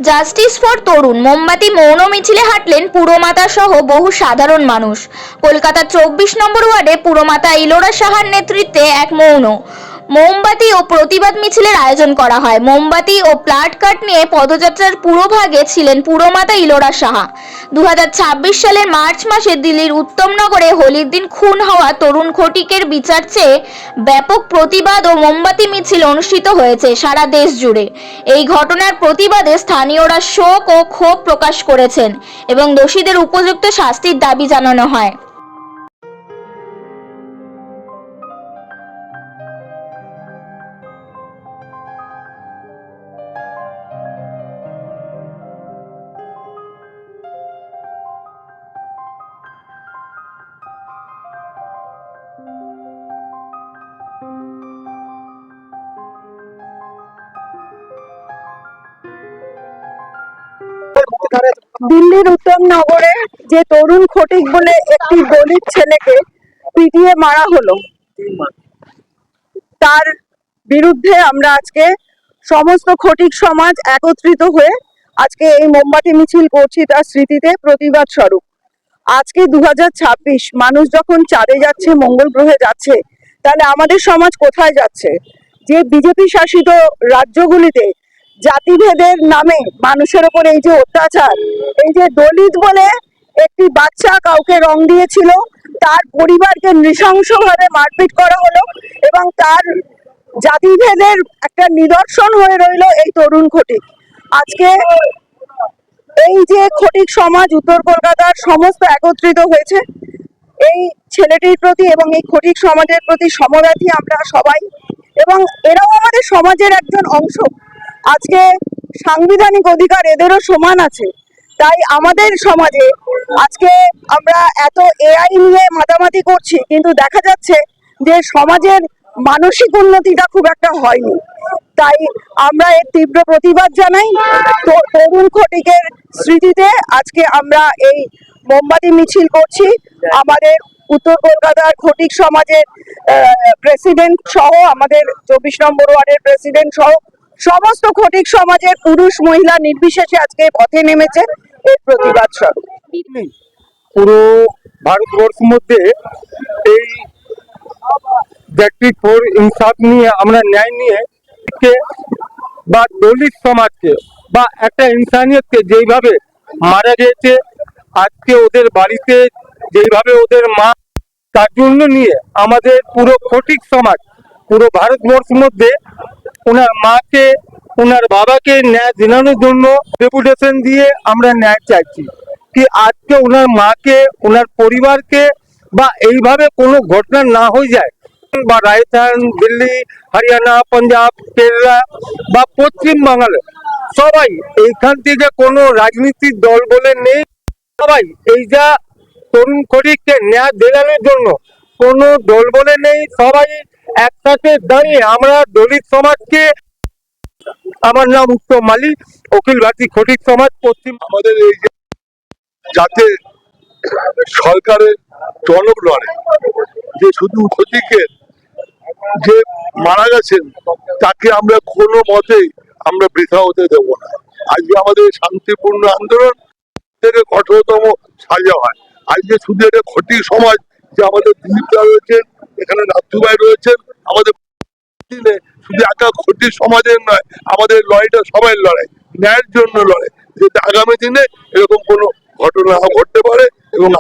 Justice for তরুণ মোমবাতি মৌন মিছিলে হাঁটলেন পুরমাতা সহ বহু সাধারণ মানুষ। কলকাতার 24 নম্বর ওয়ার্ডে পুরমাতা ইলোরা সাহার নেতৃত্বে এক মোমবাতি ও প্রতিবাদ মিছিলের আয়োজন করা হয়। মোমবাতি ও প্লাকার্ড নিয়ে পদযাত্রার পুরোভাগে ছিলেন পুরমাতা ইলোরা সাহা। 2026 সালের মার্চ মাসে দিল্লির উত্তমনগরে হোলির দিন খুন হওয়া তরুণ ঘটিকের বিচার চেয়ে ব্যাপক প্রতিবাদ ও মোমবাতি মিছিল অনুষ্ঠিত হয়েছে সারা দেশ জুড়ে। এই ঘটনার প্রতিবাদে স্থানীয়রা শোক ও ক্ষোভ প্রকাশ করেছেন এবং দোষীদের উপযুক্ত শাস্তির দাবি জানানো হয়। দিল্লির উত্তমনগরে যে তরুণ খটিক বলে একটি দলিত ছেলেকে পিটিয়ে মারা হলো, তার বিরুদ্ধে আমরা আজকে সমস্ত খটিক সমাজ একত্রিত হয়ে আজকে এই মোমবাতি মিছিল করছি তার স্মৃতিতে প্রতিবাদ স্বরূপ। আজকে 2026 মানুষ যখন চাঁদে যাচ্ছে, মঙ্গল গ্রহে যাচ্ছে, তাহলে আমাদের সমাজ কোথায় যাচ্ছে? যে বিজেপি শাসিত রাজ্যগুলিতে জাতিভেদের নামে মানুষের উপর এই যে অত্যাচার, এই যে দলিত বলে একটি বাচ্চা কাউকে রং দিয়েছিল, তার পরিবারকে নৃশংসভাবে মারপিট করা হলো এবং তার জাতিভেদের একটা নিদর্শন হয়ে রইল এই তরুণ খটিক। আজকে এই যে খটিক সমাজ উত্তর কলকাতার সমস্ত একত্রিত হয়েছে এই ছেলেটির প্রতি এবং এই খটিক সমাজের প্রতি সমব্যথী আমরা সবাই, এবং এরাও আমাদের সমাজের একজন অংশ। আজকে সাংবিধানিক অধিকার এদেরও সমান আছে। তাই আমাদের সমাজে আজকে আমরা এত এআই নিয়ে মাতামাতি করছি, কিন্তু দেখা যাচ্ছে যে সমাজের মানসিক উন্নতিটা খুব একটা হয়নি। তাই আমরা এর তীব্র প্রতিবাদ জানাই। তরুণ খটিকের স্মৃতিতে আজকে আমরা এই মোমবাতি মিছিল করছি। আমাদের উত্তর কলকাতার খটিক সমাজের প্রেসিডেন্ট সহ, আমাদের 24 নম্বর ওয়ার্ডের প্রেসিডেন্ট সহ সমস্ত খটিক সমাজের পুরুষ মহিলা নির্বিশেষে আজকে পথে নেমেছে এর প্রতিবাদ স্বরূপ। পুরো ভারতবর্ষের মধ্যে এই জাস্টিস ফর ইনসাফ নিয়ে আমরা ন্যায় নিয়ে বা দলিত সমাজকে বা একটা ইনসানিয়তকে যেইভাবে মারা গিয়েছে, আজকে ওদের বাড়িতে যেইভাবে ওদের মা, তার জন্য নিয়ে আমাদের পুরো খটিক সমাজ পুরো ভারতবর্ষের মধ্যে ওনার মাকে, ওনার বাবাকে ন্যায় দিলানোর জন্য ডেপুটেশন দিয়ে আমরা ন্যায় চাইছি কি আজকে ওনার মাকে, ওনার পরিবারকে বা এইভাবে কোনো ঘটনা না হয়ে যায়, বা রাজস্থান, দিল্লি, হরিয়ানা, পাঞ্জাব, কেরালা বা পশ্চিম বাংলা সবাই এইখান থেকে কোনো রাজনীতির দল বলে নেই, সবাই এই যা তরুণ খটিককে ন্যায় দিলানোর জন্য কোনো দল বলে নেই, সবাই একসাথে দাঁড়িয়ে আমরা দলিত সমাজকে। আমার নাম উত্তম মালি, অখিল ভারতীয় খটিক সমাজ পশ্চিম। আমাদের এই যে যাতে সরকারের টনক লড়ে, যে শুধু খটিকের যে মারা গেছেন তাকে আমরা কোনো মতেই আমরা বৃথা হতে দেব না। আজকে আমাদের শান্তিপূর্ণ আন্দোলন থেকে কঠোরতম সাজা হয়। আজকে শুধু এটা খটিক সমাজ, যে আমাদের দিলীপদা রয়েছেন, এখানে নাথুভাই রয়েছেন, আমাদের শুধু একা খটিক সমাজের নয়, আমাদের লড়াইটা সবাই লড়াই, ন্যায়ের জন্য লড়াই, যাতে আগামী দিনে এরকম কোনো ঘটনা ঘটতে পারে এবং